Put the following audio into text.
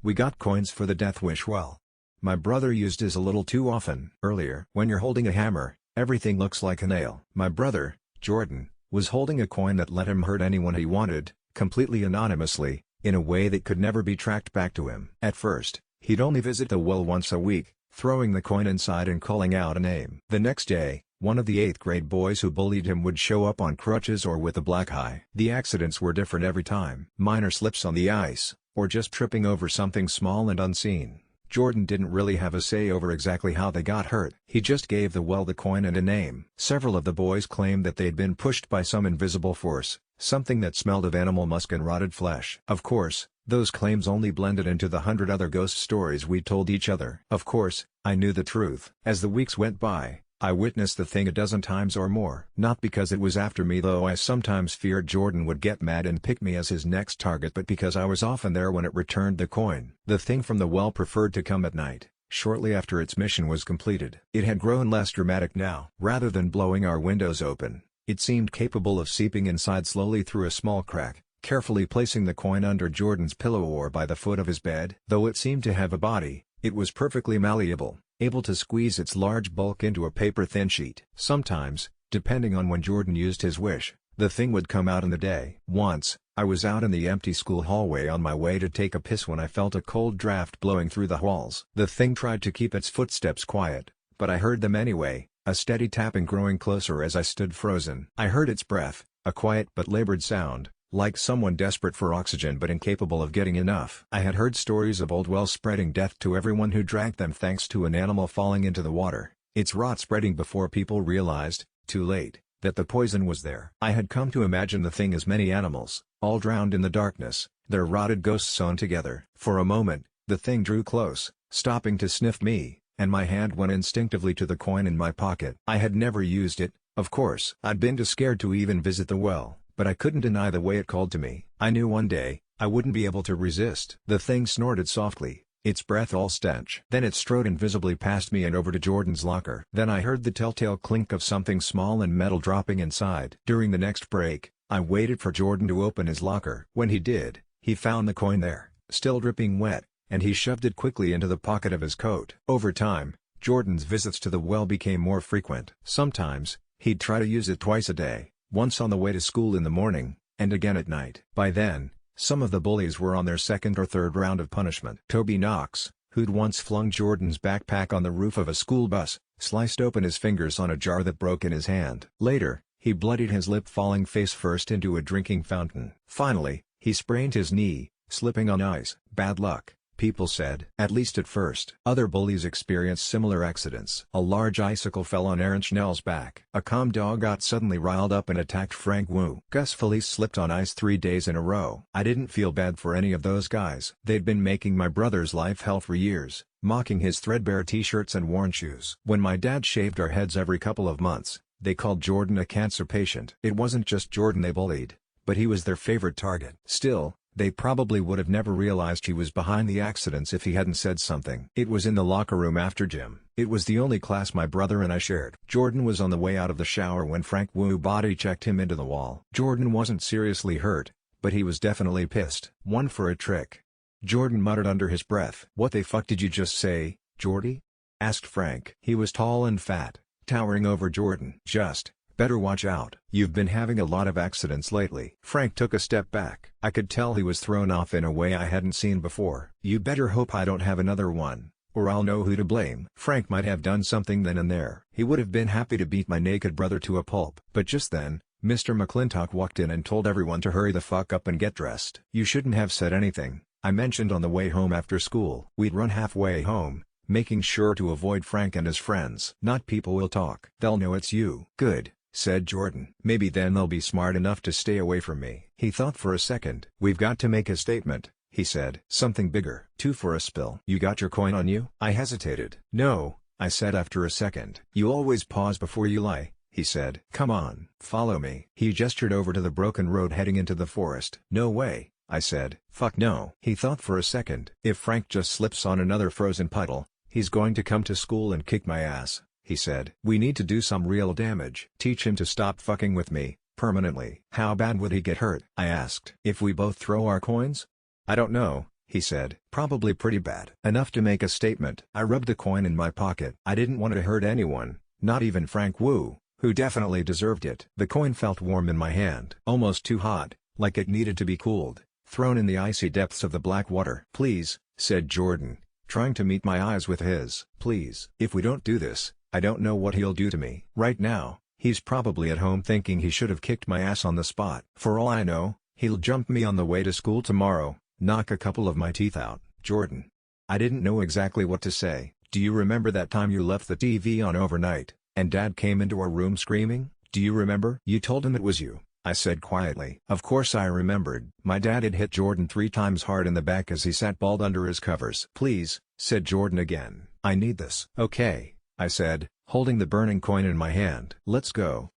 We got coins for the Deathwish Well. My brother used his a little too often. Earlier, when you're holding a hammer, everything looks like a nail. My brother, Jordan, was holding a coin that let him hurt anyone he wanted, completely anonymously, in a way that could never be tracked back to him. At first, he'd only visit the well once a week, throwing the coin inside and calling out a name. The next day, one of the 8th grade boys who bullied him would show up on crutches or with a black eye. The accidents were different every time. Minor slips on the ice, or just tripping over something small and unseen. Jordan didn't really have a say over exactly how they got hurt. He just gave the well the coin and a name. Several of the boys claimed that they'd been pushed by some invisible force, something that smelled of animal musk and rotted flesh. Of course, those claims only blended into the 100 other ghost stories we told each other. Of course, I knew the truth. As the weeks went by, I witnessed the thing a dozen times or more. Not because it was after me, though I sometimes feared Jordan would get mad and pick me as his next target, but because I was often there when it returned the coin. The thing from the well preferred to come at night, shortly after its mission was completed. It had grown less dramatic now. Rather than blowing our windows open, it seemed capable of seeping inside slowly through a small crack, carefully placing the coin under Jordan's pillow or by the foot of his bed. Though it seemed to have a body, it was perfectly malleable, able to squeeze its large bulk into a paper-thin sheet. Sometimes, depending on when Jordan used his wish, the thing would come out in the day. Once, I was out in the empty school hallway on my way to take a piss when I felt a cold draft blowing through the halls. The thing tried to keep its footsteps quiet, but I heard them anyway, a steady tapping growing closer as I stood frozen. I heard its breath, a quiet but labored sound, like someone desperate for oxygen but incapable of getting enough. I had heard stories of old wells spreading death to everyone who drank them thanks to an animal falling into the water, its rot spreading before people realized, too late, that the poison was there. I had come to imagine the thing as many animals, all drowned in the darkness, their rotted ghosts sewn together. For a moment, the thing drew close, stopping to sniff me, and my hand went instinctively to the coin in my pocket. I had never used it, of course. I'd been too scared to even visit the well, but I couldn't deny the way it called to me. I knew one day, I wouldn't be able to resist. The thing snorted softly, its breath all stench. Then it strode invisibly past me and over to Jordan's locker. Then I heard the telltale clink of something small and metal dropping inside. During the next break, I waited for Jordan to open his locker. When he did, he found the coin there, still dripping wet, and he shoved it quickly into the pocket of his coat. Over time, Jordan's visits to the well became more frequent. Sometimes, he'd try to use it twice a day. Once on the way to school in the morning, and again at night. By then, some of the bullies were on their second or third round of punishment. Toby Knox, who'd once flung Jordan's backpack on the roof of a school bus, sliced open his fingers on a jar that broke in his hand. Later, he bloodied his lip falling face first into a drinking fountain. Finally, he sprained his knee, slipping on ice. Bad luck, people said. At least at first. Other bullies experienced similar accidents. A large icicle fell on Aaron Schnell's back. A calm dog got suddenly riled up and attacked Frank Wu. Gus Felice slipped on ice 3 days in a row. I didn't feel bad for any of those guys. They'd been making my brother's life hell for years, mocking his threadbare t-shirts and worn shoes. When my dad shaved our heads every couple of months, they called Jordan a cancer patient. It wasn't just Jordan they bullied, but he was their favorite target. Still, they probably would have never realized he was behind the accidents if he hadn't said something. It was in the locker room after gym. It was the only class my brother and I shared. Jordan was on the way out of the shower when Frank Wu body checked him into the wall. Jordan wasn't seriously hurt, but he was definitely pissed. One for a trick. Jordan muttered under his breath. "What the fuck did you just say, Jordy?" asked Frank. He was tall and fat, towering over Jordan. "Just, better watch out. You've been having a lot of accidents lately." Frank took a step back. I could tell he was thrown off in a way I hadn't seen before. "You better hope I don't have another one, or I'll know who to blame." Frank might have done something then and there. He would have been happy to beat my naked brother to a pulp. But just then, Mr. McClintock walked in and told everyone to hurry the fuck up and get dressed. "You shouldn't have said anything," I mentioned on the way home after school. We'd run halfway home, making sure to avoid Frank and his friends. "Not people will talk. They'll know it's you." "Good," said Jordan. "Maybe then they'll be smart enough to stay away from me." He thought for a second. "We've got to make a statement," he said. "Something bigger." "Two for a spill." "You got your coin on you?" I hesitated. "No," I said after a second. "You always pause before you lie," he said. "Come on, follow me." He gestured over to the broken road heading into the forest. "No way," I said. "Fuck no." He thought for a second. "If Frank just slips on another frozen puddle, he's going to come to school and kick my ass," he said. "We need to do some real damage. Teach him to stop fucking with me, permanently." "How bad would he get hurt?" I asked. "If we both throw our coins?" "I don't know," he said. Probably pretty bad. Enough to make a statement. I rubbed the coin in my pocket. I didn't want to hurt anyone, not even Frank Wu, who definitely deserved it. The coin felt warm in my hand. Almost too hot, like it needed to be cooled, thrown in the icy depths of the black water. "Please," said Jordan, trying to meet my eyes with his. "Please. If we don't do this, I don't know what he'll do to me." Right now, he's probably at home thinking he should have kicked my ass on the spot. For all I know, he'll jump me on the way to school tomorrow, knock a couple of my teeth out. Jordan. I didn't know exactly what to say. "Do you remember that time you left the TV on overnight, and Dad came into our room screaming? Do you remember?" "You told him it was you," I said quietly. Of course I remembered. My dad had hit Jordan 3 times hard in the back as he sat balled under his covers. "Please," said Jordan again. "I need this." "Okay," I said, holding the burning coin in my hand. "Let's go."